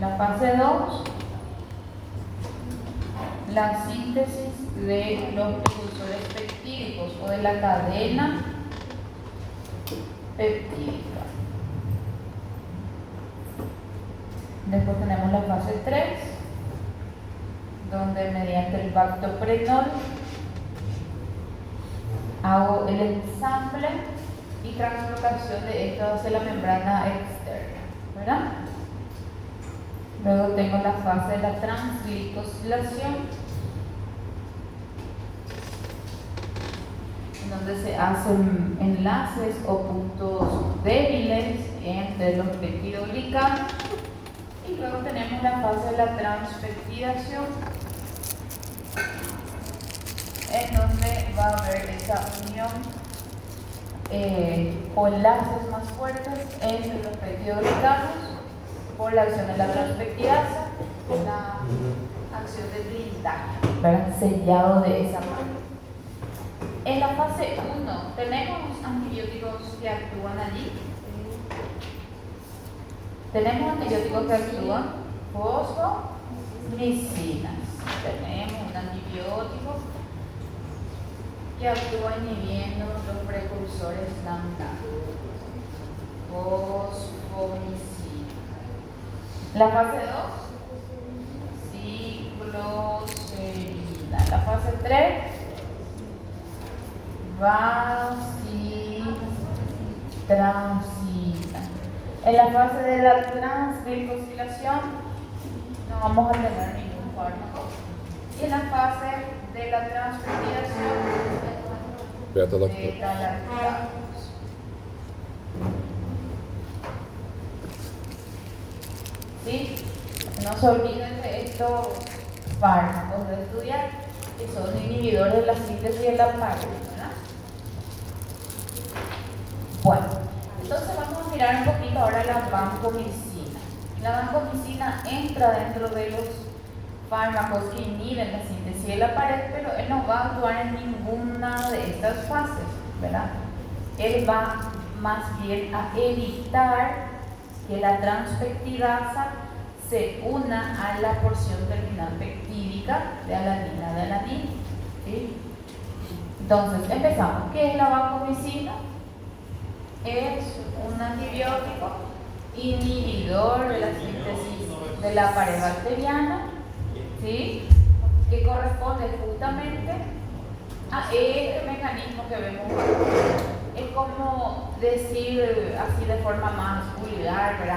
La fase 2, la síntesis de los precursores peptídicos o de la cadena peptídica. Después tenemos la fase 3, donde mediante el bactoprenol hago el ensamble y translocación de esto hacia la membrana externa, ¿verdad? Luego tengo la fase de la transglicosilación, en donde se hacen enlaces o puntos débiles entre los peptidoglicanos. Y luego tenemos la fase de la transpeptidación, en donde va a haber esa unión o enlaces más fuertes entre los peptidoglicanos por la acción de la transpeptidasa, la acción de blindaje, ¿verdad? Sellado de esa manera. En la fase 1 tenemos antibióticos que actúan allí. Tenemos antibióticos que actúan, fosfomicinas. Tenemos un antibiótico que actúa inhibiendo los precursores lambda. Fosfomicina. La fase 2, cicloserina. La fase 3, vacitracina. En la fase de la transglicosilación no vamos a tener ningún fármaco. Y en la fase de la transpeptidación, beta-lactatos. ¿Sí? No se olviden de estos fármacos de estudiar, que son inhibidores de la síntesis de la pareja, ¿verdad? Bueno, entonces vamos a mirar un poquito ahora la vancomicina. La vancomicina entra dentro de los fármacos que inhiben la síntesis de la pared, pero él no va a actuar en ninguna de estas fases, ¿verdad? Él va más bien a evitar que la transpeptidasa se una a la porción terminal peptídica de alanina de alanina, ¿sí? Entonces, empezamos. ¿Qué es la vancomicina? Es un antibiótico inhibidor de la síntesis de la pared bacteriana, ¿sí? Que corresponde justamente a este mecanismo que vemos acá. Es como decir así de forma más vulgar, pero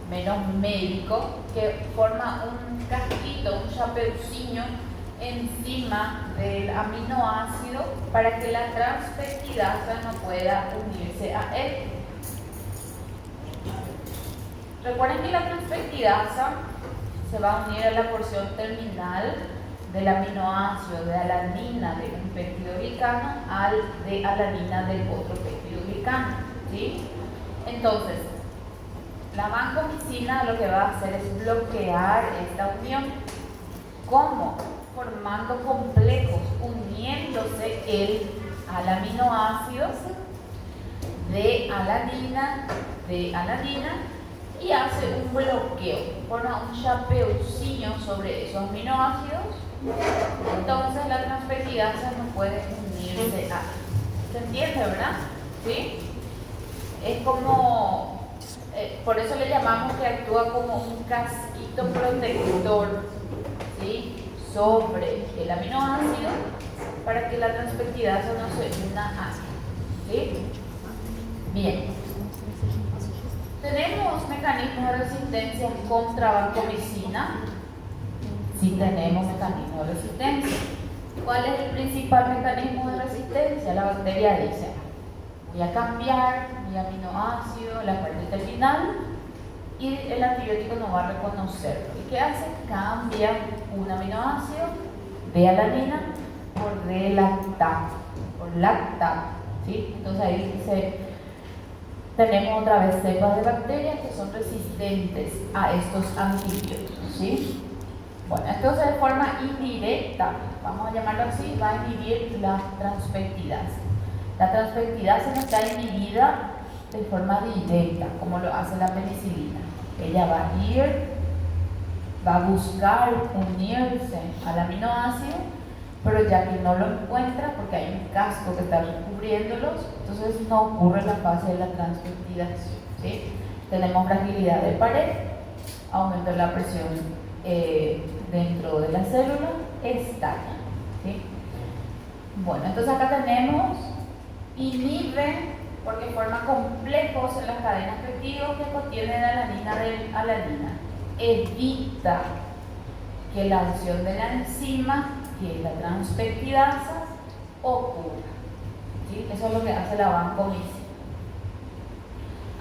menos médico, que forma un casquito, un chapeucinho encima del aminoácido para que la transpeptidasa no pueda unirse a él. Recuerden que la transpeptidasa se va a unir a la porción terminal del aminoácido de alanina de un peptidoglicano al de alanina del otro peptidoglicano, ¿sí? Entonces, la vancomicina lo que va a hacer es bloquear esta unión. ¿Cómo? Formando complejos, uniéndose el al aminoácido de alanina y hace un bloqueo, forma un chapeucinho sobre esos aminoácidos. Entonces la transpeptidasa no puede unirse a. ¿Se entiende, verdad? ¿Sí? Es como, por eso le llamamos que actúa como un casquito protector, ¿sí? Sobre el aminoácido para que la transpeptidasa no se una a. ¿Sí? Bien. ¿Tenemos mecanismos de resistencia contra vancomicina? Sí, tenemos mecanismos de resistencia. ¿Cuál es el principal mecanismo de resistencia? La bacteria dice: voy a cambiar mi aminoácido, la parte terminal, y el antibiótico no va a reconocerlo. ¿Y qué hace? Cambia un aminoácido de alanina por de lactato, ¿sí? Entonces ahí tenemos otra vez cepas de bacterias que son resistentes a estos antibióticos, ¿sí? Bueno, entonces de forma indirecta, vamos a llamarlo así, va a inhibir la transpeptidasa. La transpeptidasa no está inhibida de forma directa, como lo hace la penicilina. ella va a buscar unirse al aminoácido, pero ya que no lo encuentra porque hay un casco que está recubriéndolos, entonces no ocurre la fase de la transpeptidación, ¿sí? Tenemos fragilidad de pared, aumento de la presión dentro de la célula, estalla, ¿sí? Bueno, entonces acá tenemos inhibe porque forma complejos en las cadenas peptídicas que contienen alanina de alanina, evita que la acción de la enzima, que es la transpeptidasa, ocurra, ¿sí? Eso es lo que hace la vancomicina.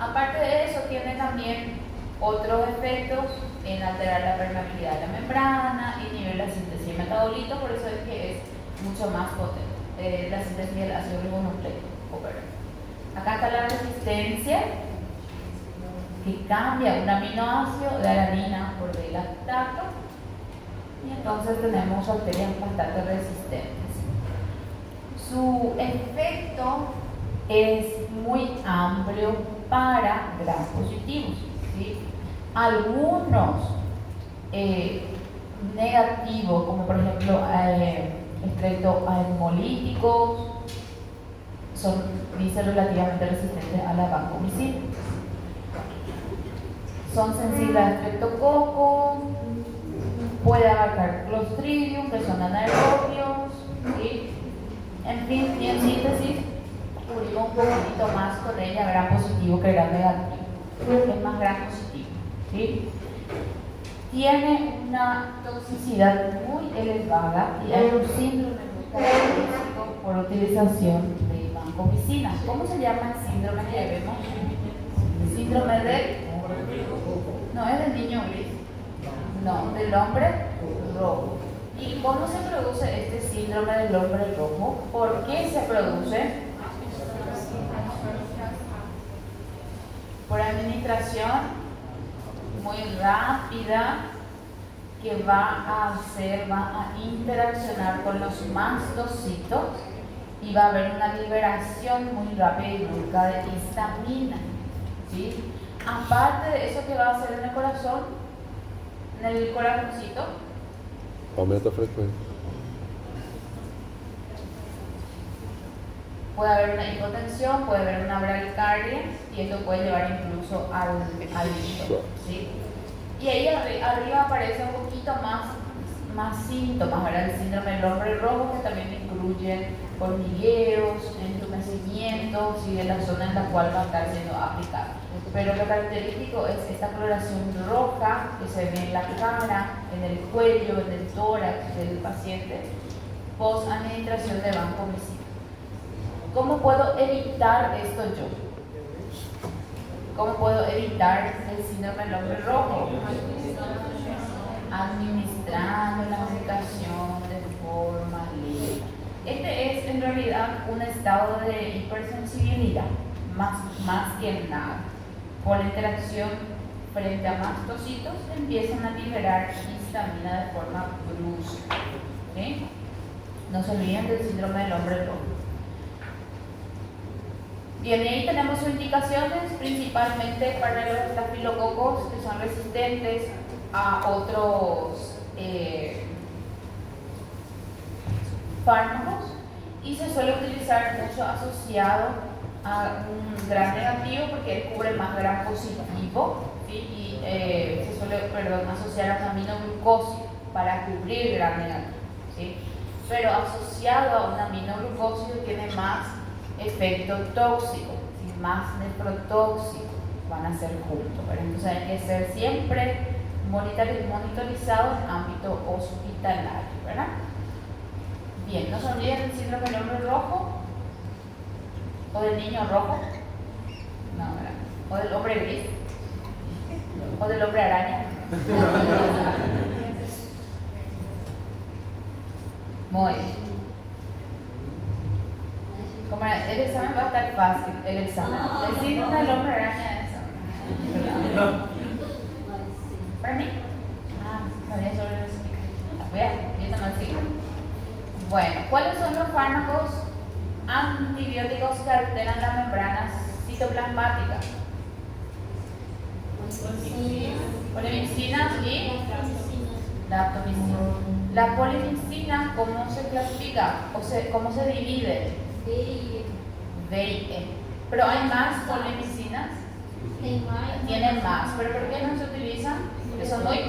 Aparte de eso, tiene también otros efectos en alterar la permeabilidad de la membrana, inhibir la síntesis de metabolitos, por eso es que es mucho más potente, la síntesis del ácido ribonucleico. Acá está la resistencia, que cambia un aminoácido de alanina por de lactato, y entonces tenemos bacterias bastante resistentes. Su efecto es muy amplio para gram positivos, ¿sí? Algunos negativos, como por ejemplo estreptohemolíticos, dicen relativamente resistentes a la vancomicina. Son sensibles a estreptococo, puede abarcar Clostridium, que son anaerobios, ¿sí? En fin, y en síntesis, cubrimos un poquito más con ella gram positivo que gram negativo. Es más gram positivo, ¿sí? Tiene una toxicidad muy elevada y hay un síndrome muy característico por utilización de vancomicina. ¿Cómo se llama el síndrome que vemos? El síndrome de... No es del niño gris, no, del hombre rojo. ¿Y cómo se produce este síndrome del hombre rojo? ¿Por qué se produce? Por administración muy rápida que va a interaccionar con los mastocitos y va a haber una liberación muy rápida y brusca de histamina, ¿sí? Aparte de eso, ¿qué va a hacer en el corazón? En el corazoncito. Aumenta frecuencia. Puede haber una hipotensión, puede haber una bradicardia y esto puede llevar incluso al hígado, ¿sí? Y ahí arriba aparece un poquito más síntomas, ¿verdad? El síndrome del hombre rojo, que también incluye hormigueos, entumecimientos y de la zona en la cual va a estar siendo aplicado. Pero lo característico es esta coloración roja que se ve en la cara, en el cuello, en el tórax del paciente post administración de vancomicina. ¿Cómo puedo evitar esto yo? ¿Cómo puedo evitar el síndrome del hombre rojo? Administrando la medicación de forma libre. Este es en realidad un estado de hipersensibilidad, más que nada. Por la interacción frente a mastocitos empiezan a liberar histamina de forma brusca, ¿sí? No se olviden del síndrome del hombre rojo. Bien, y ahí tenemos sus indicaciones, principalmente para los estafilococos que son resistentes a otros fármacos, y se suele utilizar mucho asociado a un gram negativo porque él cubre más gram positivo, ¿sí? Y se suele asociar a un aminoglucosio para cubrir gram negativo, ¿sí? Pero asociado a un aminoglucosio tiene más efecto tóxico, ¿sí? Más nefrotóxico, van a ser juntos, ¿verdad? Entonces hay que ser siempre monitorizado en ámbito hospitalario, ¿verdad? Bien, no se olviden del síndrome del hombre rojo o del niño rojo, no, ¿verdad? O del hombre gris o del hombre araña. Muy bien. Como el examen va a estar fácil, el examen. El síndrome del hombre araña es eso. ¿Para mí? Sabía sobre los explicaciones. Vean, yo no me sigo. Bueno, ¿cuáles son los fármacos antibióticos que alteran las membranas citoplasmáticas? Polimixina y daptomicina. La polimixina, ¿cómo se clasifica? ¿Cómo se divide? D y E. Pero hay más polimicinas. Tienen más. ¿Pero por qué no se utilizan? Porque son muy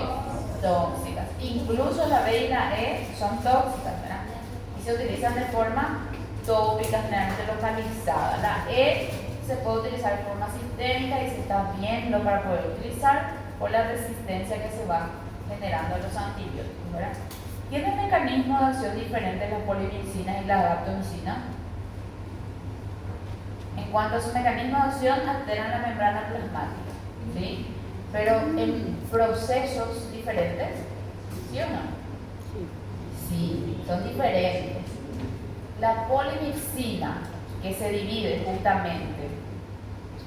tóxicas. Incluso la B y la E son tóxicas, ¿verdad? Y se utilizan de forma tópica, generalmente localizada. La E se puede utilizar de forma sistémica y se está viendo para poder utilizar por la resistencia que se va generando a los antibióticos, ¿verdad? ¿Tienen mecanismos de acción diferentes las polimicinas y la daptomicina? En cuanto a su mecanismo de acción, alteran la membrana plasmática, ¿sí? Pero en procesos diferentes, ¿sí o no? Sí, son diferentes. La polimixina, que se divide justamente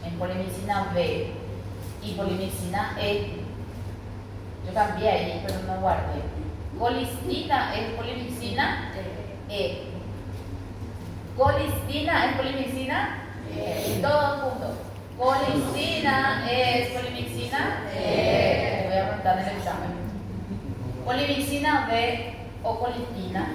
en polimixina B y polimixina E, yo cambié ahí, pero no guardé. Colistina es polimixina E. Colistina es polimixina E. Todos juntos. Colistina es polimixina E. Voy a apuntar en el examen. Polimixina B o colistina.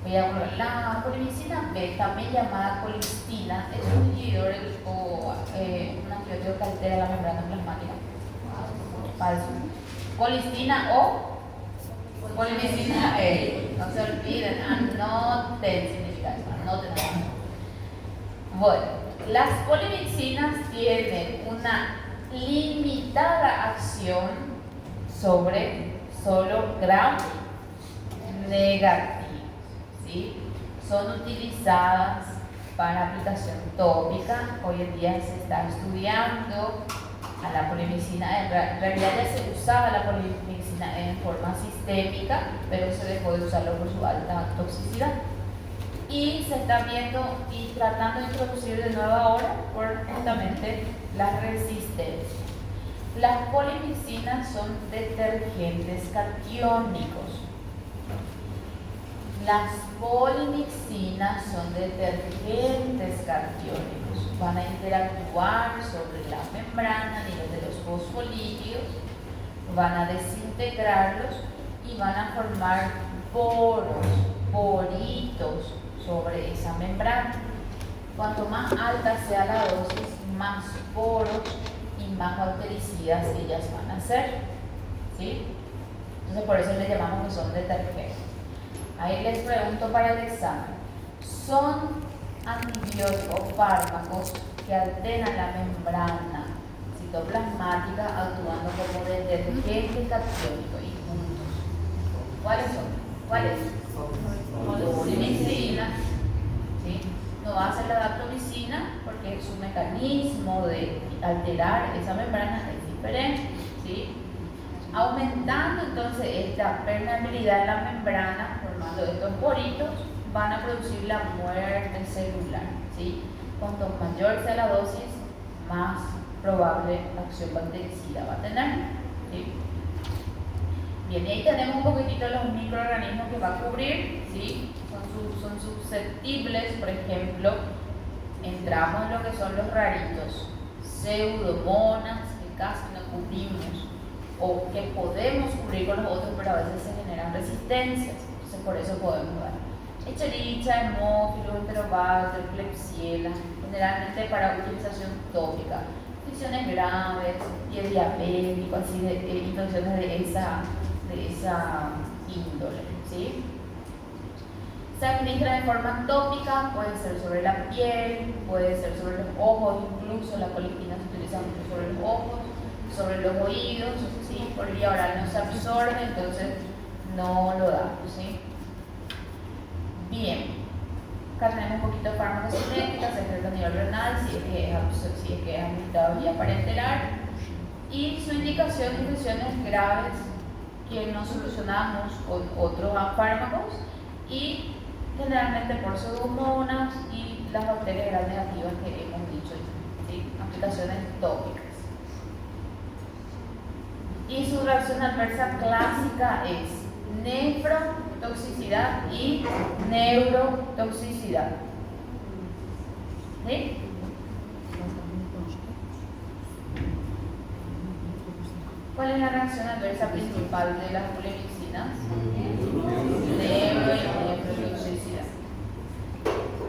Voy a volver. La polimixina B, también llamada colistina, es un inhibidor o un antibiótico que altera la membrana plasmática. Falso. Colistina o polimixina E. No se olviden, anoten significa eso, anoten. Bueno, las polimixinas tienen una limitada acción sobre solo gram negativo, ¿sí? Son utilizadas para aplicación tópica. Hoy en día se está estudiando a la polimixina, en realidad ya se usaba la polimixina en forma sistémica, pero se dejó de usarlo por su alta toxicidad. Y se está viendo y tratando de introducir de nuevo ahora por justamente la resistencia. Las polimixinas son detergentes catiónicos. Las polimixinas son detergentes catiónicos. Van a interactuar sobre la membrana a nivel de los fosfolípidos, van a desintegrarlos y van a formar poros, poritos sobre esa membrana. Cuanto más alta sea la dosis, más poros y más bactericidas ellas van a ser, ¿sí? Entonces por eso les llamamos que son detergentes. Ahí les pregunto para el examen, ¿son antibióticos o fármacos que alteran la membrana citoplasmática actuando como detergente catiónico y juntos? ¿Cuáles son? ¿Cuáles? Polimixina, ¿sí? No va a ser la daptomicina porque su mecanismo de alterar esa membrana es diferente, ¿sí? Aumentando entonces esta permeabilidad de la membrana, formando estos poritos, van a producir la muerte celular, ¿sí? Cuanto mayor sea la dosis, más probable acción bactericida va a tener, ¿sí? Bien, y ahí tenemos un poquitito los microorganismos que va a cubrir, ¿sí? Son susceptibles, por ejemplo, entramos en lo que son los raritos, pseudomonas, que casi no cubrimos, o que podemos cubrir con los otros, pero a veces se generan resistencias, entonces por eso podemos dar Escherichia, Haemophilus, Enterobacter, Klebsiella, generalmente para utilización tópica, infecciones graves, pie diabético, así de infecciones de esa índole, ¿sí? Se administra de forma tópica, puede ser sobre la piel, puede ser sobre los ojos, incluso la polimixina se utiliza mucho sobre los ojos, sobre los oídos, ¿sí? Por vía oral no se absorbe, entonces no lo damos, ¿sí? Bien, acá tenemos un poquito de farmacocinética, secreto a nivel renal, si es que es administrado vía parenteral, y su indicación de infecciones graves que no solucionamos con otros fármacos y generalmente por pseudomonas y las bacterias gram negativas que hemos dicho, ¿sí? Aplicaciones tópicas. Y su reacción adversa clásica es nefrotoxicidad y neurotoxicidad. ¿Sí? ¿Cuál es la reacción adversa principal de las polimixinas? Nefrotoxicidad.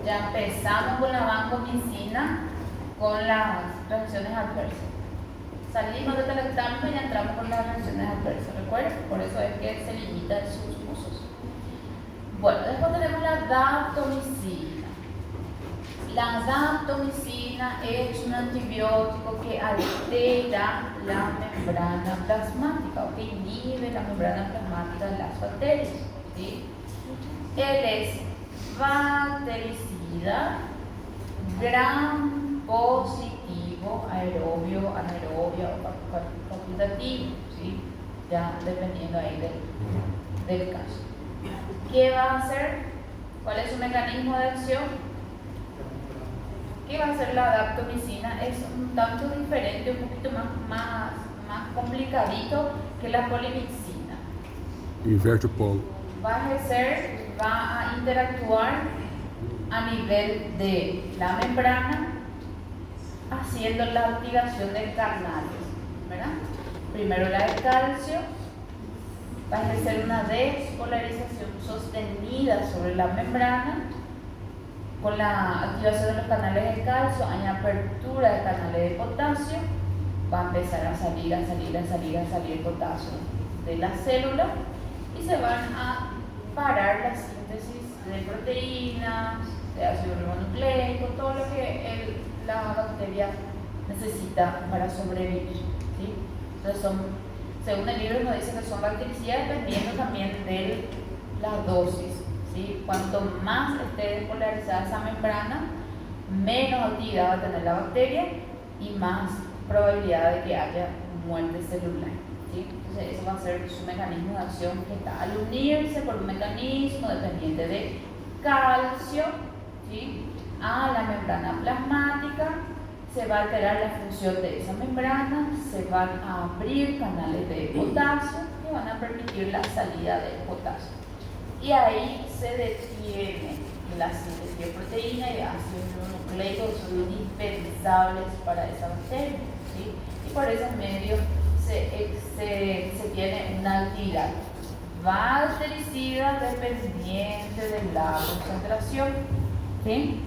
Ya empezamos con la vancomicina, con las reacciones adversas. Salimos de telectamo y ya entramos con las reacciones adversas, ¿recuerdan? Por eso es que se limita en sus usos. Bueno, después tenemos la daptomicina. La daptomicina es un antibiótico que altera la membrana plasmática o que inhibe la membrana plasmática de las bacterias, ¿sí? Él es bactericida, gram positivo, aerobio, anaerobio o facultativo, ¿sí? Ya dependiendo ahí del caso. ¿Qué va a hacer? ¿Cuál es su mecanismo de acción? ¿Qué va a hacer la daptomicina? Es un tanto diferente, un poquito más complicadito que la polimixina. Inverte o polo. Va a ejercer, va a interactuar a nivel de la membrana, haciendo la activación de canales, ¿verdad? Primero la de calcio, va a ejercer una despolarización sostenida sobre la membrana. Con la activación de los canales de calcio, hay apertura de canales de potasio, va a empezar a salir potasio de la célula y se van a parar la síntesis de proteínas, de ácido ribonucleico, todo lo que la bacteria necesita para sobrevivir, ¿sí? Entonces según el libro nos dice que son bactericidas dependiendo también de la dosis. ¿Sí? Cuanto más esté despolarizada esa membrana, menos actividad va a tener la bacteria y más probabilidad de que haya muerte celular, ¿sí? Entonces eso va a ser su mecanismo de acción, que está al unirse por un mecanismo dependiente de calcio, ¿sí? A la membrana plasmática, se va a alterar la función de esa membrana, se van a abrir canales de potasio que van a permitir la salida del potasio. Y ahí se detiene la síntesis de proteína y de ácidos ribonucleicos, que son indispensables para esa bacteria, ¿sí? Y por ese medio se tiene una actividad bactericida dependiente de la concentración, ¿sí?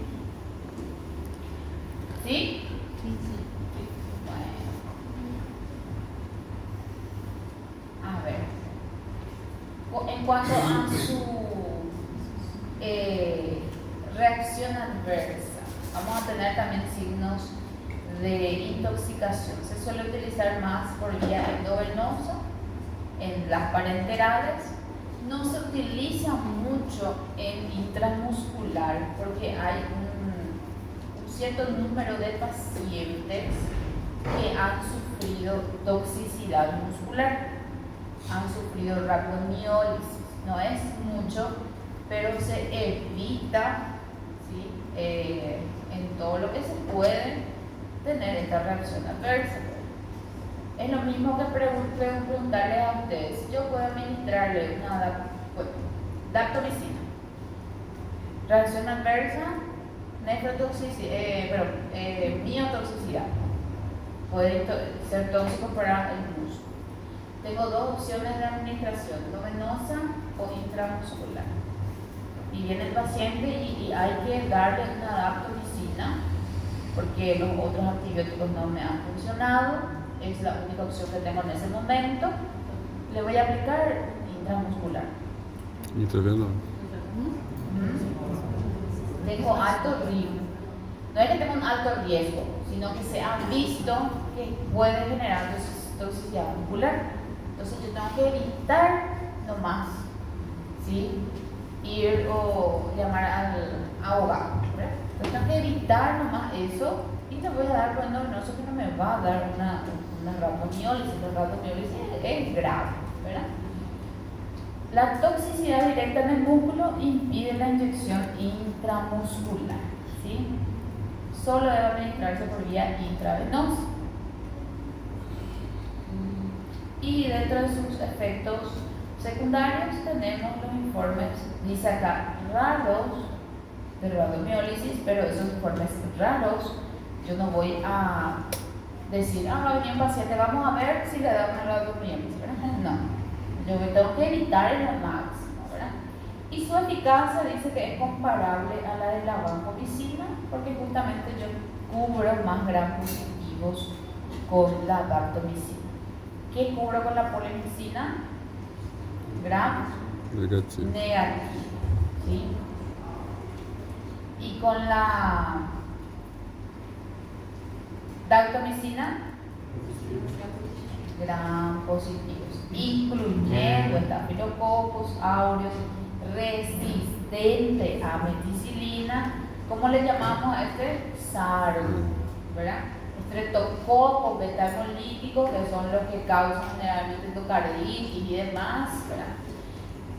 ¿Sí? Bueno. A ver. En cuanto a su reacción adversa, vamos a tener también signos de intoxicación. Se suele utilizar más por vía endovenosa en las parenterales. No se utiliza mucho en intramuscular porque hay un cierto número de pacientes que han sufrido toxicidad muscular. Han sufrido rhabdomiólisis, no es mucho, pero se evita, ¿sí? En todo lo que se puede tener esta reacción adversa. Es lo mismo que preguntarle a ustedes, yo puedo administrarle una daptomicina, reacción adversa, nefrotoxicidad, miotoxicidad, puede ser tóxico para el músculo. Tengo dos opciones de administración, endovenosa o intramuscular. Y viene el paciente y hay que darle una daptomicina porque los otros antibióticos no me han funcionado, es la única opción que tengo en ese momento. Le voy a aplicar intramuscular. Intravenoso. Tengo alto riesgo. No es que tenga un alto riesgo, sino que se ha visto que puede generar toxicidad muscular. Entonces yo tengo que evitar nomás, ¿sí? Ir o llamar al abogado, ¿verdad? Entonces tengo que evitar nomás eso y te voy a dar lo endovenoso que no me va a dar una rhabdomiólisis. La rhabdomiólisis es grave, ¿verdad? La toxicidad directa en el músculo impide la inyección intramuscular, ¿sí? Solo debe administrarse por vía intravenosa. Y dentro de sus efectos secundarios tenemos los informes, dice acá, raros de rhabdomiólisis, pero esos informes raros yo no voy a decir, va a venir un paciente, vamos a ver si le da una leucomielitis, ¿verdad? No, yo tengo que evitar el máximo, ¿verdad? Y su eficacia dice que es comparable a la de la vancomicina, porque justamente yo cubro más gram positivos con la vancomicina. ¿Qué cubro con la polimicina? Gram Negativo. ¿Sí? Y con la dactomicina, gram positivos, incluyendo estafilococos aureus resistente a meticilina. ¿Cómo le llamamos a este? SARS, ¿verdad? Estreptococcus beta-hemolíticos, que son los que causan generalmente endocarditis y demás, ¿verdad?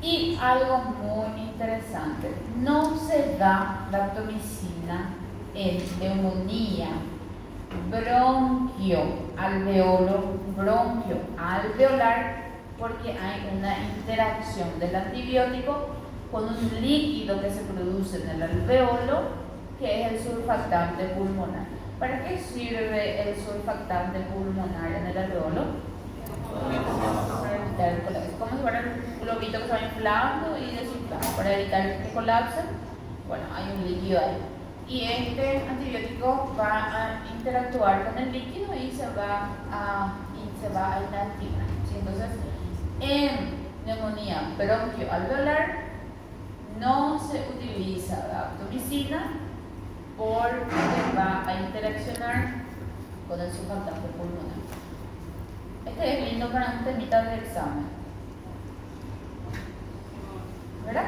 Y algo muy interesante, no se da dactomicina en neumonía, bronquio alveolar, porque hay una interacción del antibiótico con un líquido que se produce en el alveolo, que es el surfactante pulmonar. ¿Para qué sirve el surfactante pulmonar en el alveolo? Para evitar el colapso. Es como si fuera un globito que se va inflando y desinflando. Para evitar que colapse, bueno, hay un líquido ahí. Y este antibiótico va a interactuar con el líquido y se va a inactivar. ¿Sí? Entonces, en neumonía bronquioalveolar no se utiliza dactomicina porque va a interaccionar con el surfactante pulmonar. Este es lindo para un temita del examen, ¿verdad?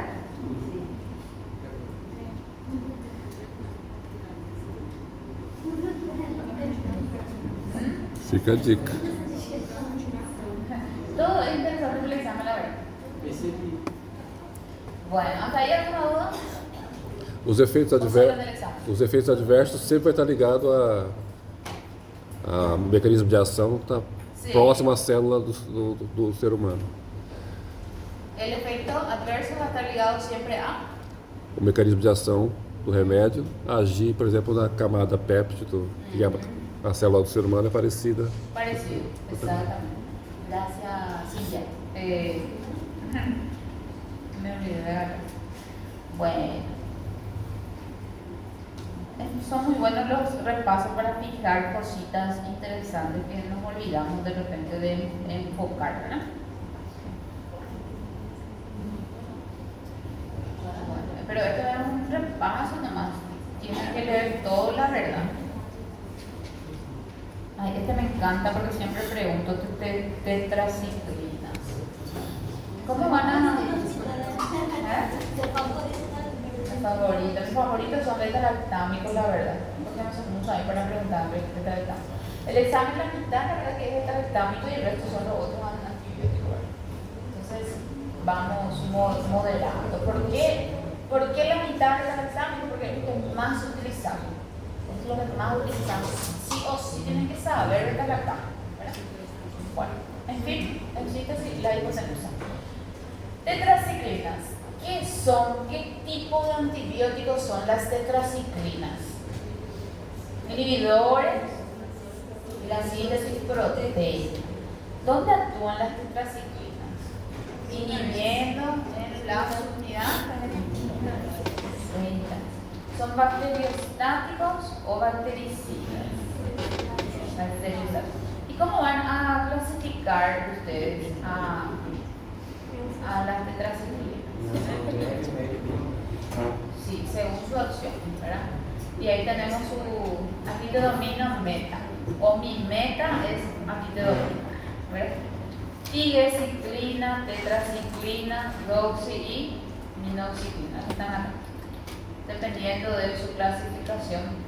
Fica a dica. Todo es interesante en el examen, la verdad. Bueno, ¿hasta ahí alguna duda? Os efeitos adversos sempre vai estar ligado a mecanismo de ação que está próximo à célula do ser humano. El efecto adverso va a estar ligado siempre a O mecanismo de ação do remédio agir, por exemplo, na camada péptido, que a célula do ser humano é parecida. Parecido, exactamente. Gracias, Cintia. Me olvidé de agarrar. Bueno. Son muy buenos los repasos para fijar cositas interesantes que nos olvidamos de repente de enfocar, ¿verdad? Bueno, pero esto es un repaso nomás. Tienen que leer todo, la verdad. Ay, este me encanta porque siempre pregunto tetraciclinas. ¿Cómo van a...? Mis favoritos son beta-lactámicos, la verdad, porque no son muchos ahí para preguntar beta-lactámicos. El examen, la mitad, la verdad que es beta-lactámico y el resto son los otros antibióticos. Entonces, vamos moderando. ¿Por qué la mitad es beta-lactámico? Porque es lo que más utilizamos. Es lo que más utilizamos. Sí o sí tienen que saber beta-lactámico, ¿verdad? Bueno, en fin, en síntesis, la hipotenusa. Tetraciclinas. ¿Qué son? ¿Qué tipo de antibióticos son las tetraciclinas? Inhibidores de la síntesis proteica. ¿Dónde actúan las tetraciclinas? Inhibiendo en la unidad. ¿Son bacteriostáticos o bactericidas? ¿Y cómo van a clasificar ustedes a las tetraciclinas? Sí, según su acción, ¿verdad? Y ahí tenemos aquí te domina meta, o mi meta es aquí te domina, ¿verdad? Tigecyclina, tetraciclina, doxi y minoxiclina, están acá, dependiendo de su clasificación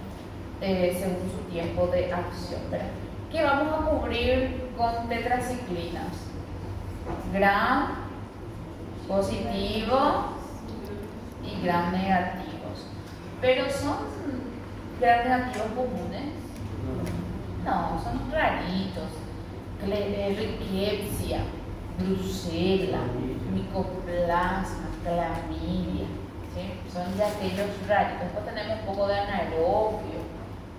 según su tiempo de acción, ¿verdad? ¿Qué vamos a cubrir con tetraciclinas? Gram positivo y gram negativos. Pero son gram negativos comunes. No, son raritos. Rickettsia, Brucella, Mycoplasma, Clamidia. ¿Sí? Son de aquellos raritos. Después tenemos un poco de anaerobio,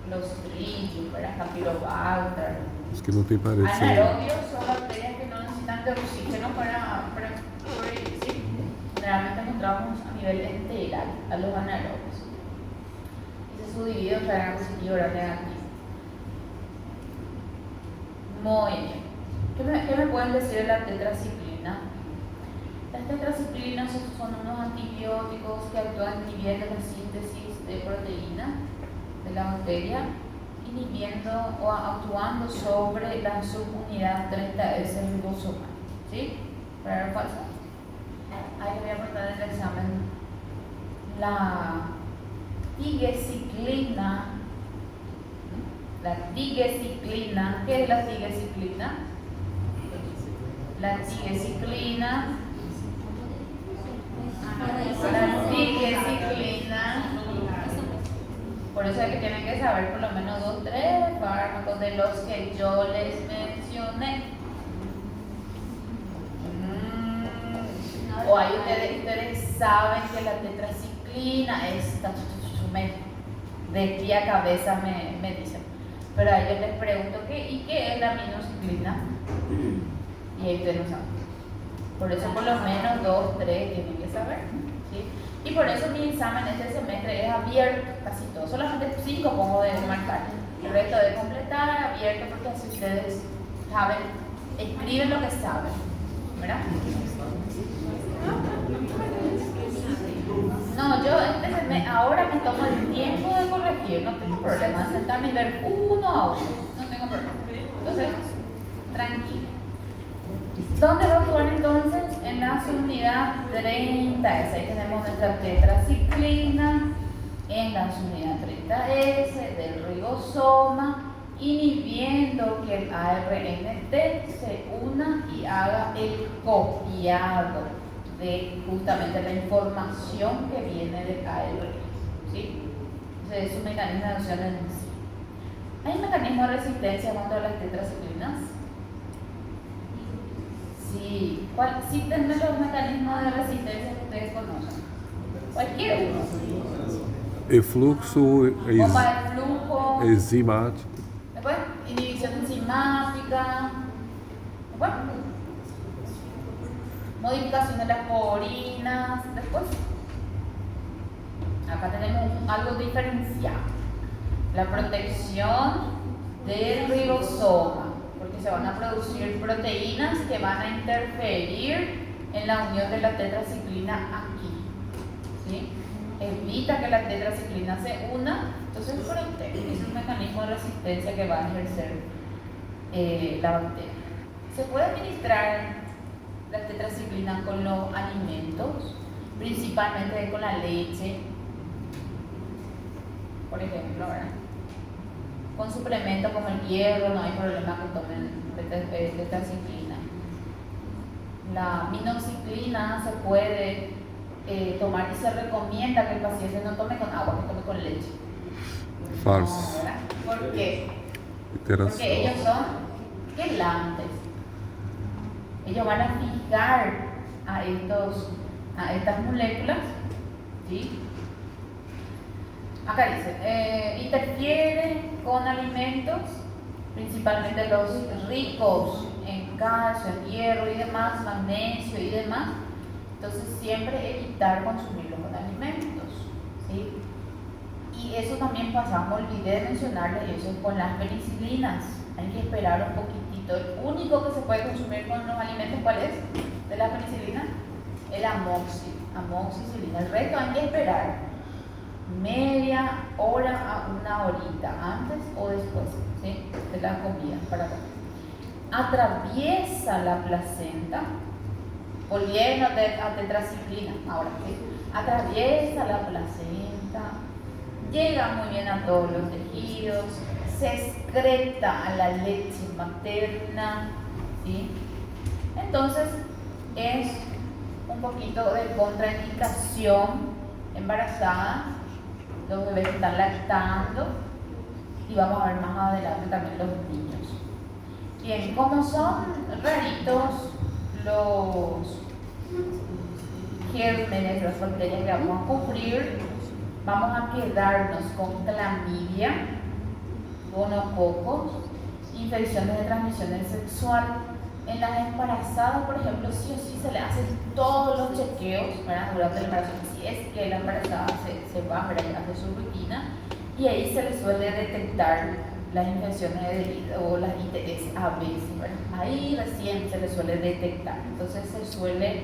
Clostridium, Campylobacter. Os que não tem parede. Anaerobios son bacterias que no necesitan de oxígeno para sobrevivir. Generalmente encontramos a nivel enteral a los anaerobios. Y se subdivide en gram positivo y gram negativo. Muy bien. ¿Qué me pueden decir de la tetraciclina? Las tetraciclinas son unos antibióticos que actúan inhibiendo la síntesis de proteína de la bacteria, inhibiendo o actuando sobre la subunidad 30S del ribosoma. ¿Sí? ¿Verdadero o falso? Ahí le voy a preguntar en el examen. La tigecyclina. ¿Qué es la tigecyclina? La tigecyclina, por eso es que tienen que saber por lo menos 2 o 3 fármacos de los que yo les mencioné. O ahí ustedes saben que la tetraciclina de pie a cabeza me dicen. Pero a ellos les pregunto ¿y qué es la aminociclina? Y ahí ustedes no saben. Por eso por lo menos 2 o 3 tienen que saber. ¿Sí? Y por eso mi examen este semestre es abierto, casi todo. Solamente 5 pongo de marcar. El resto de completar, abierto, porque así ustedes saben, escriben lo que saben. ¿Verdad? No, yo ahora me tomo el tiempo de corregir, no tengo problema. Sentarme y ver uno a uno, no tengo problema. Entonces, tranquilo. ¿Dónde va a actuar entonces? En la subunidad 30S. Ahí tenemos nuestra tetraciclina en la subunidad 30S del ribosoma, inhibiendo que el ARNT se una y haga el copiado de justamente la información que viene del ARN. ¿Sí? Entonces es un mecanismo de acción en sí. ¿Hay un mecanismo de resistencia contra las tetraciclinas? Sí. Cítenme los mecanismos de resistencia que ustedes conocen. Cualquier uno. Efluxo, Bomba de flujo. enzimático. Después, inhibición enzimática. Después, modificación de las porinas. Después, acá tenemos algo diferenciado. La protección del ribosoma. Porque se van a producir proteínas que van a interferir en la unión de la tetraciclina aquí. ¿Sí? Evita que la tetraciclina se una, entonces protege. Es un mecanismo de resistencia que va a ejercer la bacteria. Se puede administrar la tetraciclina con los alimentos, principalmente con la leche, por ejemplo, ¿verdad? Con suplementos como el hierro no hay problema que tomen tetraciclina. La minoxiclina se puede tomar y se recomienda que el paciente no tome con agua, que tome con leche. Falso. No, ¿por qué? Interação. Porque ellos son quelantes. Ellos van a fijar a estas moléculas, ¿sí? Acá dice, interfiere con alimentos, principalmente los ricos en calcio, en hierro y demás, magnesio y demás. Entonces siempre evitar consumirlo con alimentos, ¿sí? Y eso también pasa, me olvidé de mencionarles eso con las penicilinas. Hay que esperar un poquitito. El único que se puede consumir con los alimentos, ¿cuál es? De la penicilina, el amoxicilina. El resto hay que esperar media hora a una horita, antes o después, ¿sí? De la comida para comer. Atraviesa la placenta, volviendo a tetraciclina, ahora sí. Atraviesa la placenta, llega muy bien a todos los tejidos, se excreta a la leche materna, ¿sí? Entonces es un poquito de contraindicación embarazadas, los bebés están lactando y vamos a ver más adelante también los niños. Bien, como son raritos los gérmenes, las bacterias que vamos a cubrir, vamos a quedarnos con clamidia, gonococos, infecciones de transmisión sexual. En las embarazadas, por ejemplo, sí o sí se le hacen todos los chequeos, ¿verdad?, durante el embarazo. Si es que la embarazada se va, ¿verdad?, y hace su rutina, y ahí se le suele detectar las infecciones o las ITS a veces, ¿verdad? Ahí recién se le suele detectar. Entonces se suele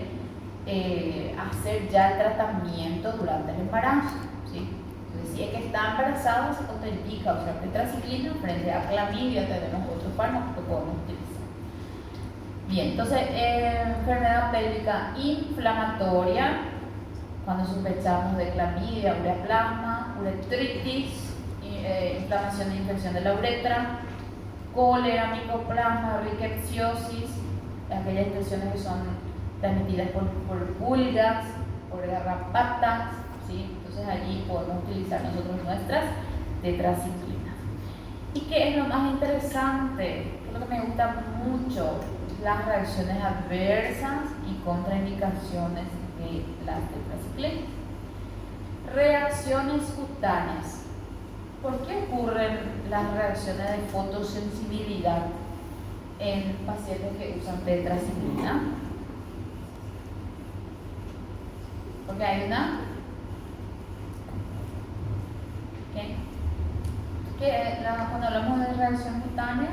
hacer ya el tratamiento durante el embarazo, ¿sí? Entonces, si es que está embarazada, se contraindica, o sea, tetraciclina frente a clamidia. Tenemos otros fármacos que podemos utilizar. Bien, entonces, enfermedad pélvica inflamatoria, cuando sospechamos de clamidia, ureaplasma, uretritis, inflamación e infección de la uretra, cólera, micoplasma, rickettsiosis, aquellas infecciones que son transmitidas por pulgas, por garrapatas, ¿sí? Entonces allí podemos utilizar nosotros nuestras tetraciclinas. ¿Y qué es lo más interesante? Lo que me gusta mucho, las reacciones adversas y contraindicaciones de las tetraciclinas. Reacciones cutáneas. ¿Por qué ocurren las reacciones de fotosensibilidad en pacientes que usan tetraciclina? Porque hay una cuando hablamos de reacción cutánea,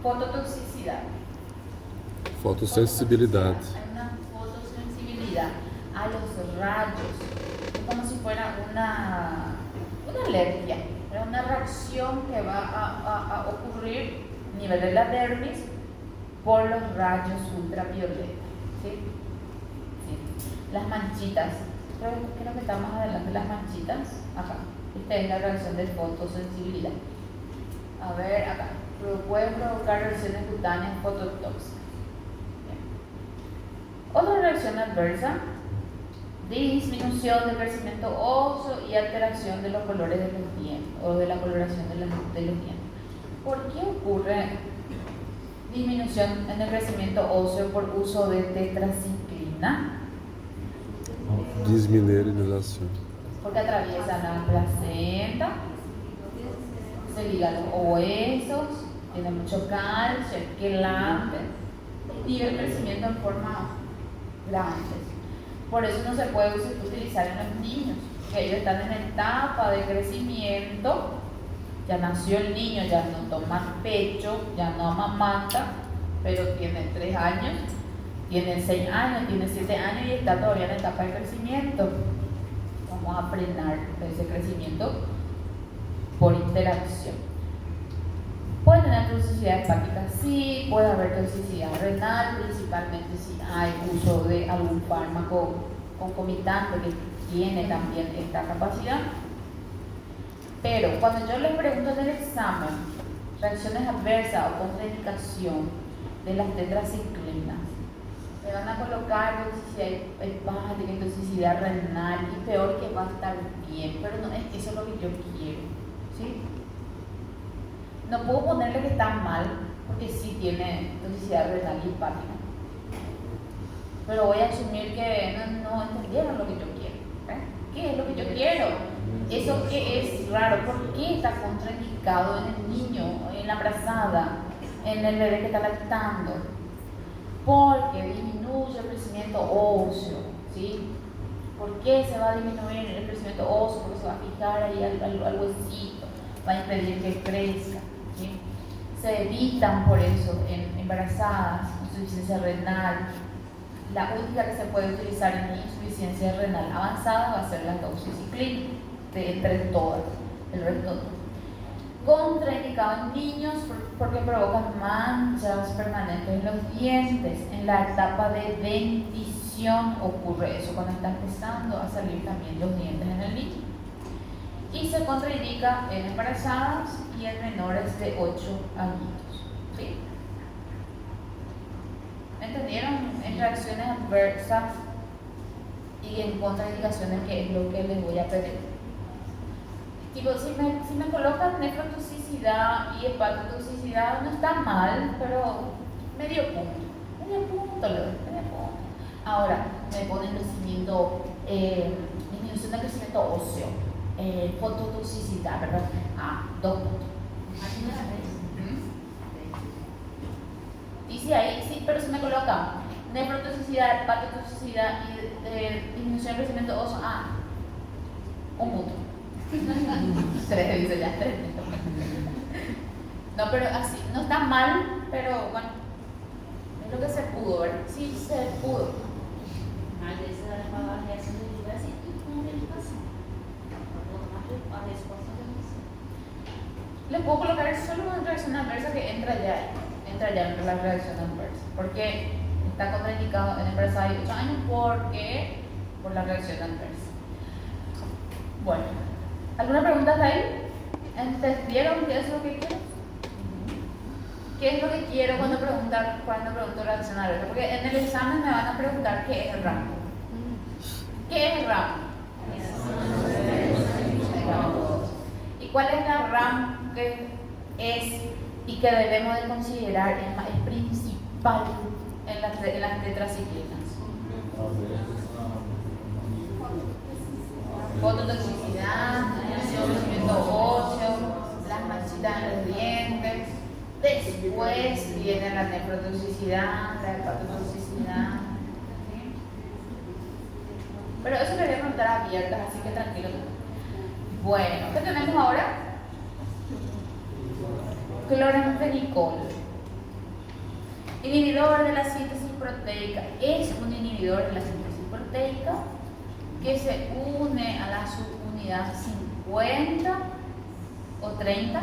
fototoxicidad. Fotossensibilidad. Hay una fotosensibilidad a los rayos. Es como si fuera una alergia, una reacción que va a ocurrir a nivel de la dermis por los rayos ultravioletas, ¿sí? Sí. Las manchitas, creo que está más adelante, las manchitas, acá. Esta es la reacción de fotosensibilidad. A ver, acá. Puede provocar reacciones cutáneas fototóxicas. Otra reacción adversa: disminución del crecimiento óseo y alteración de los colores de los dientes o de la coloración de los dientes. ¿Por qué ocurre disminución en el crecimiento óseo por uso de tetraciclina? Desmineralización. Porque atraviesa la placenta, se liga a los huesos, tiene mucho calcio, es quelante, y el crecimiento en forma grande. Por eso no se puede utilizar en los niños, porque ellos están en etapa de crecimiento. Ya nació el niño, ya no toma pecho, ya no amamanta, pero tiene 3 años, tiene 6 años, tiene 7 años y está todavía en etapa de crecimiento. Vamos a frenar ese crecimiento por interacción. Puede tener toxicidad hepática, sí, puede haber toxicidad renal, principalmente si hay uso de algún fármaco concomitante que tiene también esta capacidad. Pero cuando yo les pregunto en el examen reacciones adversas o contraindicación de las tetraciclinas, me van a colocar toxicidad hepática y toxicidad renal, y peor que va a estar bien, pero no es que eso es lo que yo quiero, ¿sí? No puedo ponerle que está mal, porque sí tiene toxicidad renal y hepática, pero voy a asumir que no entendieron lo que yo quiero, ¿eh? ¿Qué es lo que yo quiero? Eso que es raro. ¿Por qué está contraindicado en el niño, en la embarazada, en el bebé que está lactando? Porque disminuye el crecimiento óseo, ¿sí? ¿Por qué se va a disminuir el crecimiento óseo? Porque se va a fijar ahí al huesito, va a impedir que crezca, ¿sí? Se evitan por eso en embarazadas, insuficiencia renal. La única que se puede utilizar en insuficiencia renal avanzada va a ser la doxiciclina, entre todas, el resto no. Contraindicado en niños porque provocan manchas permanentes en los dientes. En la etapa de dentición ocurre eso, cuando está empezando a salir también los dientes en el niño. Y se contraindica en embarazadas y en menores de 8 añitos, ¿sí? ¿Entendieron? En reacciones adversas y en contraindicaciones, que es lo que les voy a pedir. Tipo, si me colocan nefrotoxicidad y hepatotoxicidad, no está mal, pero medio punto le doy, medio punto. Ahora, me ponen crecimiento, disminución del crecimiento óseo, fototoxicidad, ¿verdad? 2 puntos. Y si ahí, sí, pero se me coloca nefrotoxicidad, hepatotoxicidad y disminución del crecimiento óseo. Un punto. 3, dice ya, 3. No, pero así, no está mal, pero bueno, es lo que se pudo, ¿verdad? Sí, se pudo. Les puedo colocar solo una reacción adversa que entra ya en la reacción adversa, porque está contraindicado en embarazada de 8 años. ¿Por qué? Por la reacción adversa. Bueno, ¿alguna pregunta hasta ahí? ¿Entendieron qué es lo que quiero? ¿Qué es lo que quiero cuando pregunto reacción adversa? Porque en el examen me van a preguntar qué es el RAM. ¿Qué es el RAM? ¿Y cuál es la RAM que es y que debemos de considerar es principal en las tetraciclinas? Fototoxicidad, crecimiento óseo, las manchitas en los dientes. Después viene la nefrotoxicidad, la hepatotoxicidad. ¿Sí? Pero eso le voy a preguntar abiertas, así que tranquilo. Bueno, ¿qué tenemos ahora? Cloranfenicol. Inhibidor de la síntesis proteica. Es un inhibidor de la síntesis proteica que se une a la subunidad 50 o 30.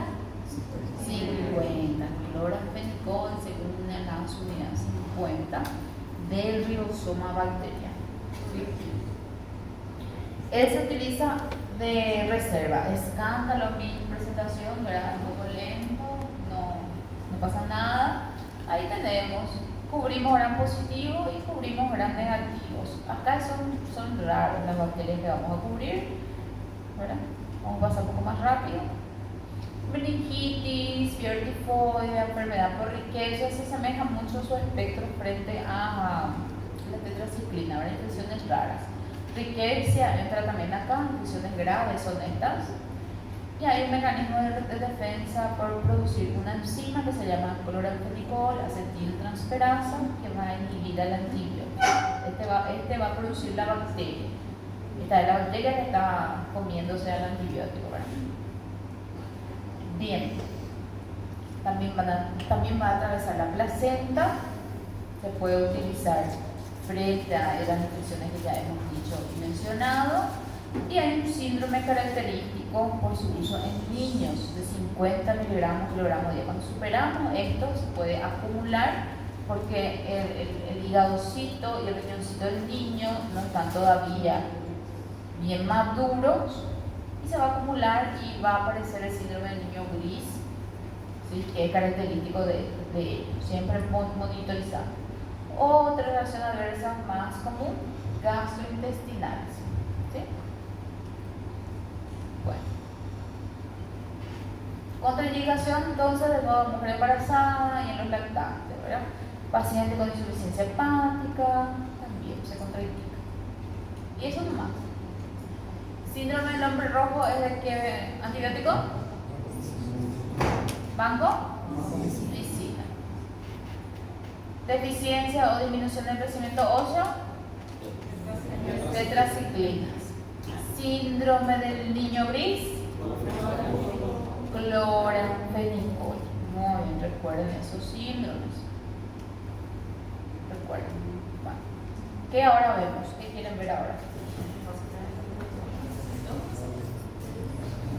50. Cloranfenicol se une a la subunidad 50 del ribosoma bacteriano. ¿Sí? Él se utiliza de reserva. Escándalo, mi presentación, ¿verdad? Un poco lento, no pasa nada. Ahí tenemos, cubrimos gran positivo y cubrimos gran negativos. Acá son raras las bacterias que vamos a cubrir, ¿verdad? Vamos a pasar un poco más rápido. Meningitis, fiebre tifoidea, enfermedad por Rickettsia, se asemeja mucho su espectro frente a la tetraciclina, ¿verdad? Infecciones raras. Rickettsia entra también acá, infecciones graves son estas. Y hay un mecanismo de defensa por producir una enzima que se llama cloranfenicol acetiltransferasa, que va a inhibir al antibiótico. Este va a producir la bacteria. Esta es la bacteria que está comiéndose al antibiótico, ¿verdad? Bien. También va a atravesar la placenta. Se puede utilizar frente a las infecciones que ya hemos dicho y mencionado. Y hay un síndrome característico por su uso en niños de 50 miligramos kilogramo día. Cuando superamos esto se puede acumular porque el hígadocito y el riñoncito del niño no están todavía bien maduros y se va a acumular y va a aparecer el síndrome del niño gris, ¿sí? Que es característico de ellos, siempre monitorizado. Otra reacción adversa más común, gastrointestinales. ¿Sí? Bueno. Contraindicación entonces de nuevo mujer embarazada y en los lactantes, ¿verdad? Paciente con insuficiencia hepática también se contraindica. Y eso nomás. Síndrome del hombre rojo es el que antibiótico. ¿Banco? Medicina. Deficiencia o disminución del crecimiento óseo. Tetraciclinas. Síndrome del niño gris. Cloranfenicol. Muy bien, recuerden esos síndromes. Recuerden. Bueno. ¿Qué ahora vemos? ¿Qué quieren ver ahora?